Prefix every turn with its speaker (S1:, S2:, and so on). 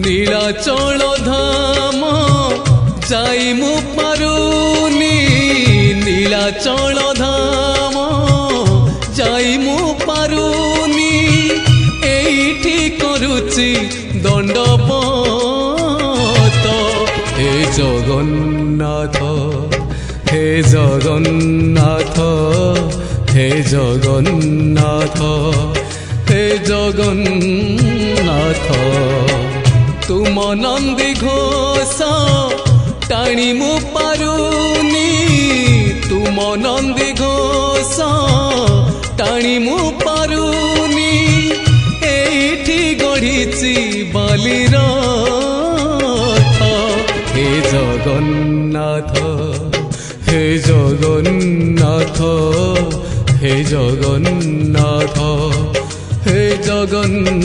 S1: নীলাচল ধাম যাই মু পারুনি নীলাচল ধাম যাই মু পারুনি এইটি করুচি দণ্ডপত হে জগন্নাথ হে জগন্নাথ হে জগন্নাথ হে জগন্নাথ তুম নন্দী ঘোষ টাণি মু পারুনি তুম নন্দী ঘোষ টাণি মু পারুনি এইটি গড়িছি বালির হে জগন্নাথ হে জগন্নাথ হে জগন্নাথ হে জগন্নাথ।